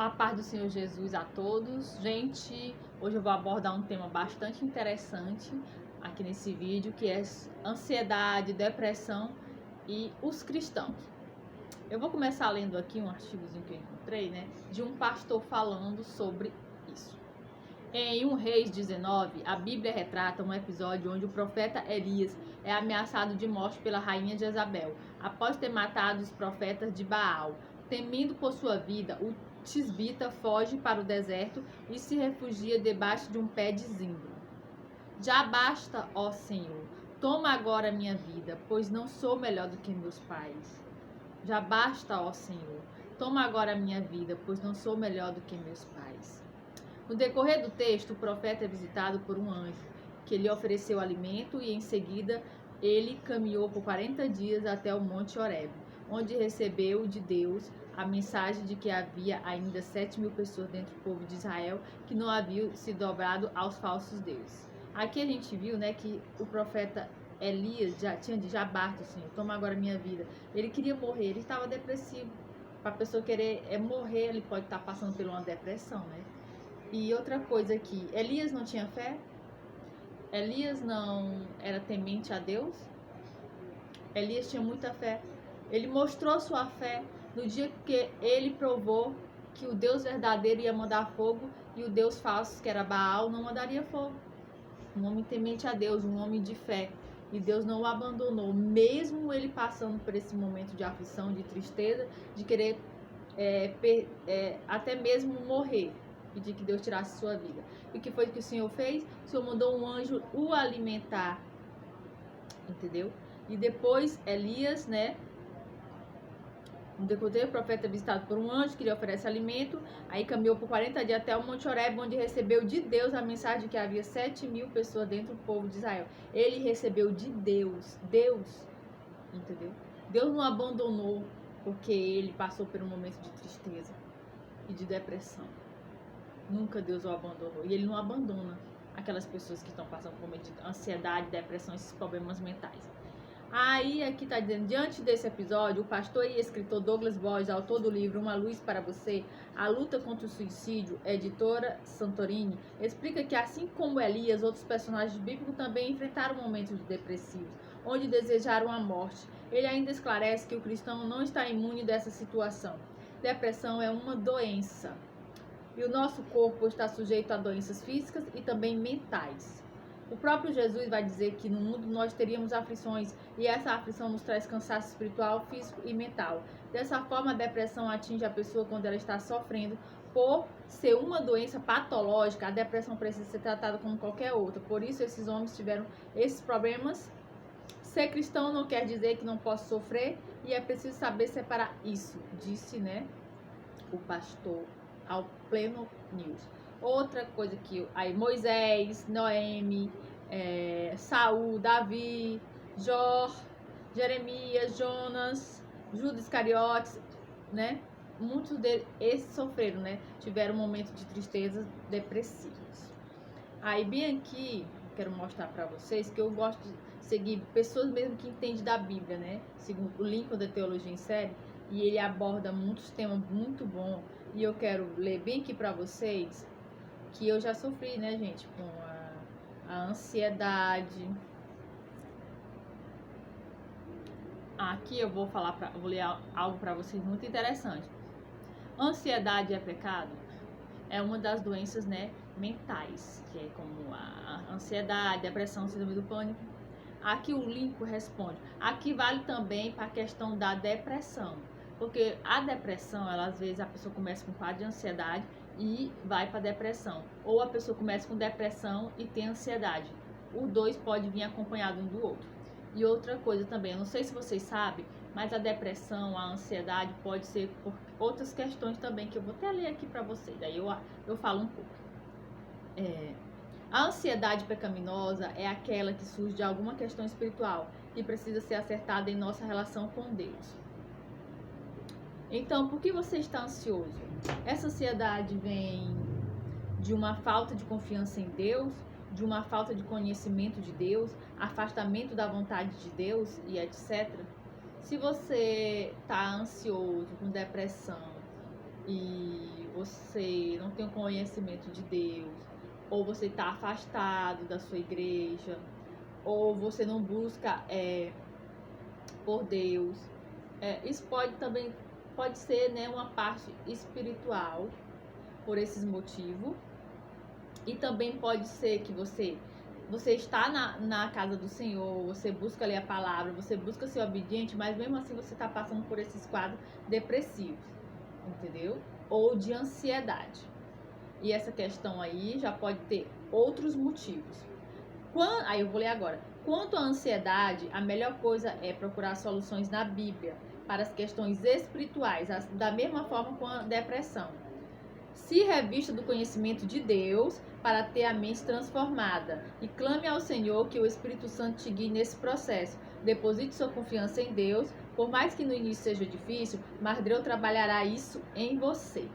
A paz do Senhor Jesus a todos. Gente, hoje eu vou abordar um tema bastante interessante aqui nesse vídeo, que é ansiedade, depressão e os cristãos. Eu vou começar lendo aqui um artigozinho que eu encontrei, né, de um pastor falando sobre isso. Em 1 Reis 19, a Bíblia retrata um episódio onde o profeta Elias é ameaçado de morte pela rainha Jezabel, após ter matado os profetas de Baal. Temendo por sua vida, o tisbita foge para o deserto e se refugia debaixo de um pé de zimbro. Já basta, ó Senhor, toma agora minha vida, pois não sou melhor do que meus pais. Já basta, ó Senhor, toma agora minha vida, pois não sou melhor do que meus pais. No decorrer do texto, o profeta é visitado por um anjo, que lhe ofereceu alimento e em seguida ele caminhou por 40 dias até o Monte Horebe, onde recebeu de Deus a mensagem de que havia ainda 7.000 pessoas dentro do povo de Israel que não haviam se dobrado aos falsos deuses. Aqui a gente viu, né, que o profeta Elias já tinha de já basta, Senhor, toma agora minha vida. Ele queria morrer, ele estava depressivo. Para a pessoa querer morrer, ele pode estar passando por uma depressão, né? E outra coisa aqui, Elias não tinha fé? Elias não era temente a Deus? Elias tinha muita fé. Ele mostrou sua fé no dia que ele provou que o Deus verdadeiro ia mandar fogo e o Deus falso, que era Baal, não mandaria fogo. Um homem temente a Deus, um homem de fé. E Deus não o abandonou, mesmo ele passando por esse momento de aflição, de tristeza, de querer até mesmo morrer. Pedir que Deus tirasse sua vida. E o que foi que o Senhor fez? O Senhor mandou um anjo o alimentar. Entendeu? E depois Elias, né? No decorrer, o profeta é visitado por um anjo que lhe oferece alimento. Aí caminhou por 40 dias até o Monte Horebe, onde recebeu de Deus a mensagem de que havia 7.000 pessoas dentro do povo de Israel. Ele recebeu de Deus. Deus. Entendeu? Deus não abandonou porque ele passou por um momento de tristeza e de depressão. Nunca Deus o abandonou. E ele não abandona aquelas pessoas que estão passando por momento de ansiedade, depressão, esses problemas mentais. Aí aqui está dizendo, diante desse episódio, o pastor e escritor Douglas Borges, autor do livro Uma Luz para Você, A Luta contra o Suicídio, editora Santorini, explica que assim como Elias, outros personagens bíblicos também enfrentaram momentos depressivos, onde desejaram a morte. Ele ainda esclarece que o cristão não está imune dessa situação. Depressão é uma doença. E o nosso corpo está sujeito a doenças físicas e também mentais. O próprio Jesus vai dizer que no mundo nós teríamos aflições e essa aflição nos traz cansaço espiritual, físico e mental. Dessa forma, a depressão atinge a pessoa quando ela está sofrendo. Por ser uma doença patológica, a depressão precisa ser tratada como qualquer outra. Por isso, esses homens tiveram esses problemas. Ser cristão não quer dizer que não posso sofrer e é preciso saber separar isso, disse, né, o pastor ao Pleno News. Outra coisa que aí Moisés, Noemi, Saul, Davi, Jó, Jeremias, Jonas, Judas Iscariotes, né? Muitos deles esses sofreram, né? Tiveram momentos de tristeza depressivos. Aí bem aqui quero mostrar para vocês que eu gosto de seguir pessoas mesmo que entendem da Bíblia, né? Segundo o Lincoln da Teologia em Série, e ele aborda muitos temas muito bons. E eu quero ler bem aqui para vocês que eu já sofri, né, gente, com a ansiedade. Aqui eu vou ler algo para vocês muito interessante. Ansiedade é pecado? É uma das doenças, né, mentais, que é como a ansiedade, depressão, síndrome do pânico. Aqui o Lincoln responde. Aqui vale também para a questão da depressão. Porque a depressão, ela, às vezes a pessoa começa com quadro de ansiedade e vai para depressão. Ou a pessoa começa com depressão e tem ansiedade. Os dois podem vir acompanhados um do outro. E outra coisa também, eu não sei se vocês sabem, mas a depressão, a ansiedade pode ser por outras questões também, que eu vou até ler aqui para vocês. Daí eu falo um pouco. A ansiedade pecaminosa é aquela que surge de alguma questão espiritual que precisa ser acertada em nossa relação com Deus. Então, por que você está ansioso? Essa ansiedade vem de uma falta de confiança em Deus, de uma falta de conhecimento de Deus, afastamento da vontade de Deus e etc. Se você está ansioso, com depressão, e você não tem o conhecimento de Deus, ou você está afastado da sua igreja, ou você não busca por Deus. Isso pode ser, né, uma parte espiritual por esses motivos. E também pode ser que você está na casa do Senhor, você busca ler a palavra, você busca ser obediente, mas mesmo assim você está passando por esses quadros depressivos, entendeu? Ou de ansiedade. E essa questão aí já pode ter outros motivos. Aí eu vou ler agora. Quanto à ansiedade, a melhor coisa é procurar soluções na Bíblia para as questões espirituais, da mesma forma com a depressão. Se revista do conhecimento de Deus para ter a mente transformada e clame ao Senhor que o Espírito Santo te guie nesse processo. Deposite sua confiança em Deus, por mais que no início seja difícil, mas Deus trabalhará isso em você.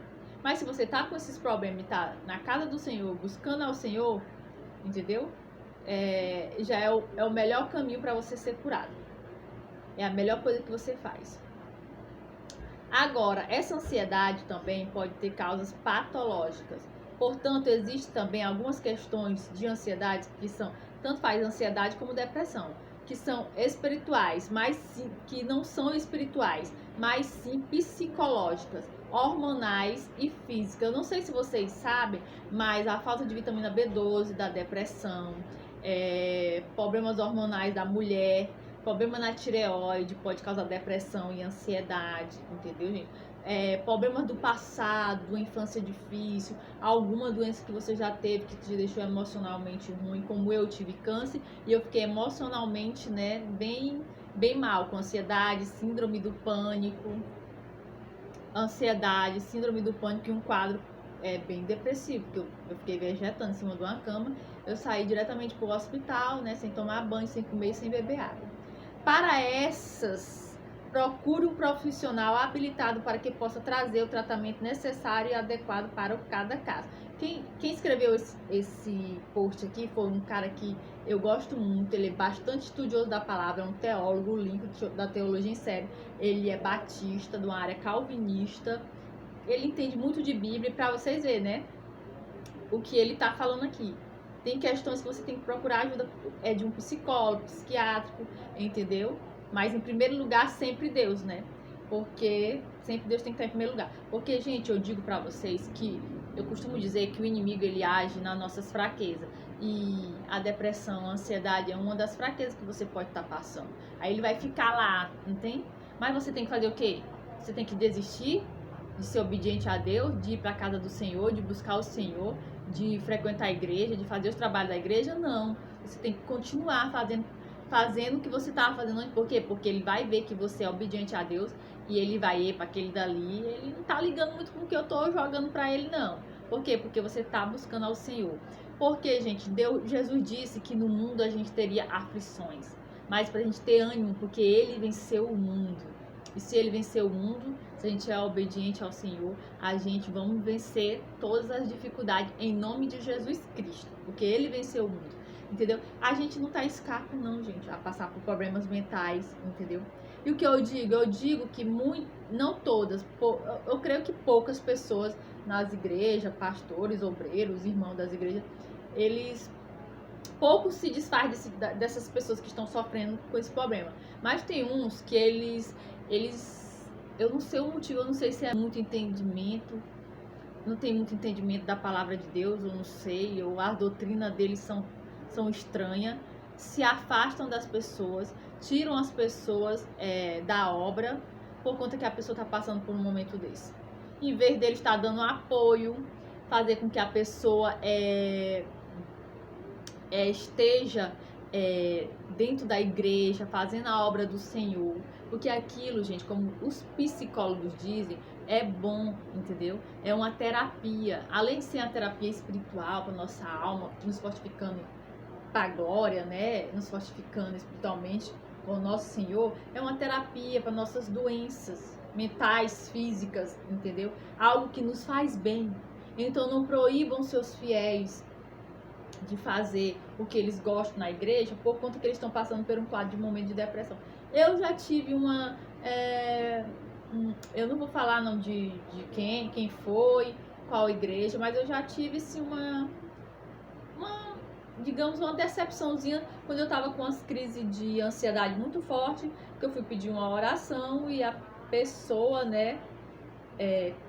Mas se você está com esses problemas e está na casa do Senhor, buscando ao Senhor, entendeu? Já é o melhor caminho para você ser curado. É a melhor coisa que você faz. Agora, essa ansiedade também pode ter causas patológicas. Portanto, existem também algumas questões de ansiedade que são, tanto faz ansiedade como depressão, que são espirituais, mas sim, que não são espirituais, mas sim psicológicas, hormonais e físicas. Eu não sei se vocês sabem, mas a falta de vitamina B12 da depressão, problemas hormonais da mulher, problema na tireoide pode causar depressão e ansiedade, entendeu, gente? Problemas do passado, uma infância difícil, alguma doença que você já teve que te deixou emocionalmente ruim, como eu tive câncer e eu fiquei emocionalmente, né, bem mal, com ansiedade, síndrome do pânico, e um quadro bem depressivo, porque eu fiquei vegetando em cima de uma cama, eu saí diretamente para o hospital, né, sem tomar banho, sem comer e sem beber água. Para essas, procure um profissional habilitado para que possa trazer o tratamento necessário e adequado para cada caso. Quem escreveu esse post aqui foi um cara que eu gosto muito, ele é bastante estudioso da palavra, é um teólogo, o link da teologia em série. Ele é batista, de uma área calvinista, ele entende muito de Bíblia, para vocês verem, né, o que ele está falando aqui. Tem questões que você tem que procurar ajuda de um psicólogo, psiquiátrico, entendeu? Mas em primeiro lugar, sempre Deus, né? Porque sempre Deus tem que estar em primeiro lugar. Porque, gente, eu digo pra vocês que eu costumo dizer que o inimigo ele age nas nossas fraquezas. E a depressão, a ansiedade é uma das fraquezas que você pode estar passando. Aí ele vai ficar lá, entende? Mas você tem que fazer o quê? Você tem que desistir de ser obediente a Deus, de ir para a casa do Senhor, de buscar o Senhor, de frequentar a igreja, de fazer os trabalhos da igreja, não. Você tem que continuar fazendo o que você estava fazendo antes. Por quê? Porque ele vai ver que você é obediente a Deus e ele vai ir para aquele dali. Ele não tá ligando muito com o que eu tô jogando para ele, não. Por quê? Porque você tá buscando ao Senhor. Porque, gente, Jesus disse que no mundo a gente teria aflições, mas pra gente ter ânimo, porque ele venceu o mundo. E se ele venceu o mundo, se a gente é obediente ao Senhor, a gente vamos vencer todas as dificuldades em nome de Jesus Cristo, porque ele venceu o mundo, entendeu? A gente não tá escapo não, gente, a passar por problemas mentais, entendeu? E o que eu digo? Eu digo que não todas, eu creio que poucas pessoas nas igrejas, pastores, obreiros, irmãos das igrejas, poucos se desfaz dessas pessoas que estão sofrendo com esse problema. Mas tem uns que eles eu não sei o motivo, eu não sei se é muito entendimento, não tem muito entendimento da palavra de Deus, eu não sei, ou a doutrina deles são estranhas, se afastam das pessoas, tiram as pessoas da obra, por conta que a pessoa está passando por um momento desse. Em vez dele estar dando apoio, fazer com que a pessoa esteja dentro da igreja, fazendo a obra do Senhor, porque aquilo, gente, como os psicólogos dizem, é bom, entendeu? É uma terapia, além de ser uma terapia espiritual para nossa alma, nos fortificando para a glória, né? Nos fortificando espiritualmente com o nosso Senhor, é uma terapia para nossas doenças mentais, físicas, entendeu? Algo que nos faz bem. Então não proíbam seus fiéis de fazer o que eles gostam na igreja por conta que eles estão passando por um quadro de momento de depressão. Eu já tive Eu não vou falar não de quem foi, qual igreja, mas eu já tive assim digamos, uma decepçãozinha quando eu tava com umas crises de ansiedade muito forte, que eu fui pedir uma oração e a pessoa, né,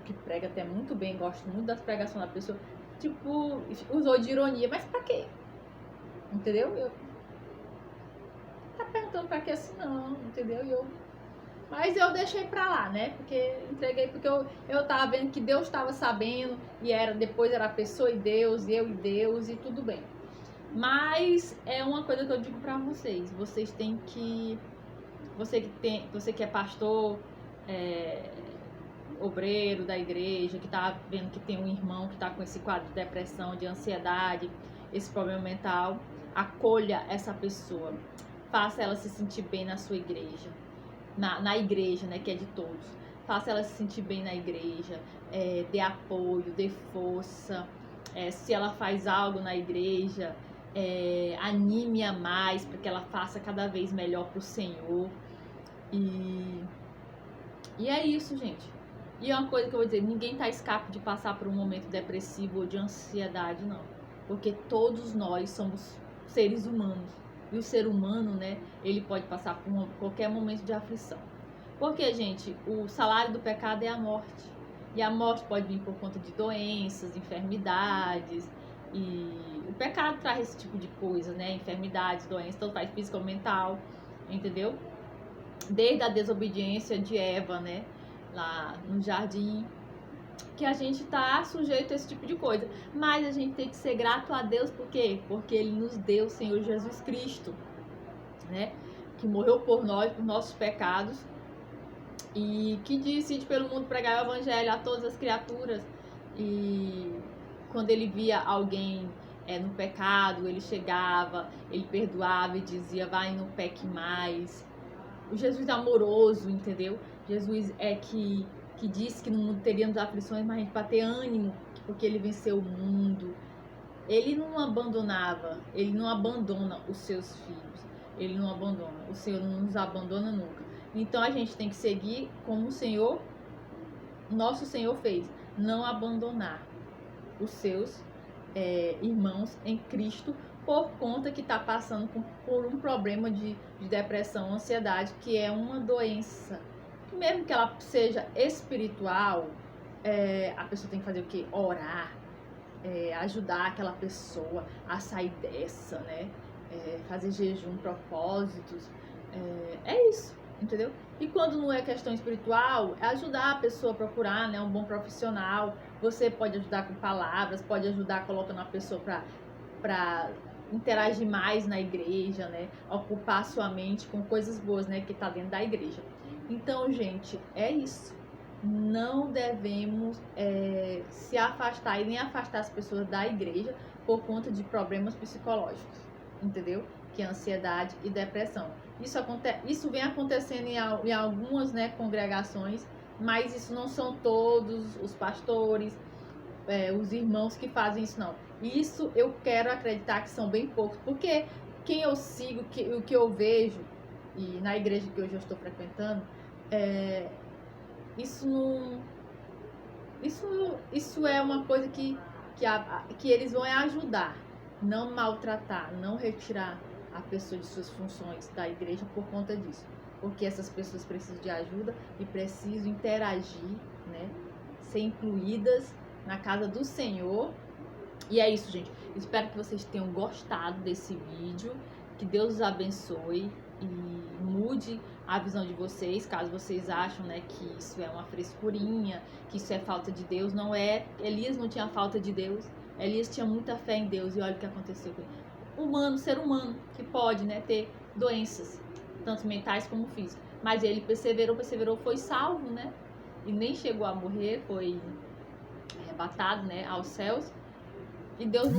que prega até muito bem, gosto muito das pregações da pessoa, tipo, usou de ironia, mas pra quê? Entendeu? Tá perguntando pra que assim não, entendeu? Mas eu deixei pra lá, né? Porque entreguei, porque eu tava vendo que Deus estava sabendo, e depois era a pessoa e Deus, eu e Deus, e tudo bem. Mas é uma coisa que eu digo pra vocês têm que, você que é pastor, obreiro da igreja, que tá vendo que tem um irmão que tá com esse quadro de depressão, de ansiedade, esse problema mental, acolha essa pessoa, faça ela se sentir bem na sua igreja, na igreja, né, que é de todos. Faça ela se sentir bem na igreja, dê apoio, dê força. Se ela faz algo na igreja, anime-a mais para que ela faça cada vez melhor para o Senhor. E é isso, gente. E é uma coisa que eu vou dizer, ninguém tá escape de passar por um momento depressivo ou de ansiedade, não. Porque todos nós somos seres humanos. E o ser humano, né, ele pode passar por qualquer momento de aflição. Porque, gente, o salário do pecado é a morte. E a morte pode vir por conta de doenças, enfermidades. E o pecado traz esse tipo de coisa, né? Enfermidades, doenças, tanto faz física ou mental, entendeu? Desde a desobediência de Eva, né? Lá no jardim, que a gente tá sujeito a esse tipo de coisa. Mas a gente tem que ser grato a Deus, por quê? Porque Ele nos deu o Senhor Jesus Cristo, né? Que morreu por nós, por nossos pecados, e que disse pelo mundo pregar o evangelho a todas as criaturas. E quando Ele via alguém no pecado, Ele chegava, Ele perdoava e dizia, vai, não peque mais. O Jesus amoroso, entendeu? Jesus que disse que no mundo teríamos aflições, mas a gente para ter ânimo, porque Ele venceu o mundo. Ele não abandonava, Ele não abandona os seus filhos. Ele não abandona, o Senhor não nos abandona nunca. Então a gente tem que seguir como o Senhor, nosso Senhor fez, não abandonar os seus irmãos em Cristo, por conta que está passando por um problema de depressão, ansiedade, que é uma doença. Mesmo que ela seja espiritual, a pessoa tem que fazer o quê? Orar, ajudar aquela pessoa a sair dessa, né? Fazer jejum, propósitos, é isso, entendeu? E quando não é questão espiritual, é ajudar a pessoa a procurar, né, um bom profissional. Você pode ajudar com palavras, pode ajudar colocando a pessoa para interagir mais na igreja, né? Ocupar sua mente com coisas boas, né? Que tá dentro da igreja. Então, gente, é isso. Não devemos se afastar e nem afastar as pessoas da igreja por conta de problemas psicológicos, entendeu? Que é ansiedade e depressão. Isso vem acontecendo em algumas, né, congregações, mas isso não são todos os pastores, os irmãos que fazem isso, não. Isso eu quero acreditar que são bem poucos, porque quem eu sigo, o que eu vejo, e na igreja que hoje eu estou frequentando, isso é uma coisa que eles vão ajudar, não maltratar, não retirar a pessoa de suas funções da igreja por conta disso. Porque essas pessoas precisam de ajuda e precisam interagir, né? Ser incluídas na casa do Senhor. E é isso, gente. Espero que vocês tenham gostado desse vídeo. Que Deus os abençoe e mude a visão de vocês, caso vocês acham, né, que isso é uma frescurinha, que isso é falta de Deus. Não é. Elias não tinha falta de Deus. Elias tinha muita fé em Deus e olha o que aconteceu com ele. Ser humano, que pode, né, ter doenças, tanto mentais como físicas. Mas ele perseverou, foi salvo, né? E nem chegou a morrer, foi arrebatado, né, aos céus. E Deus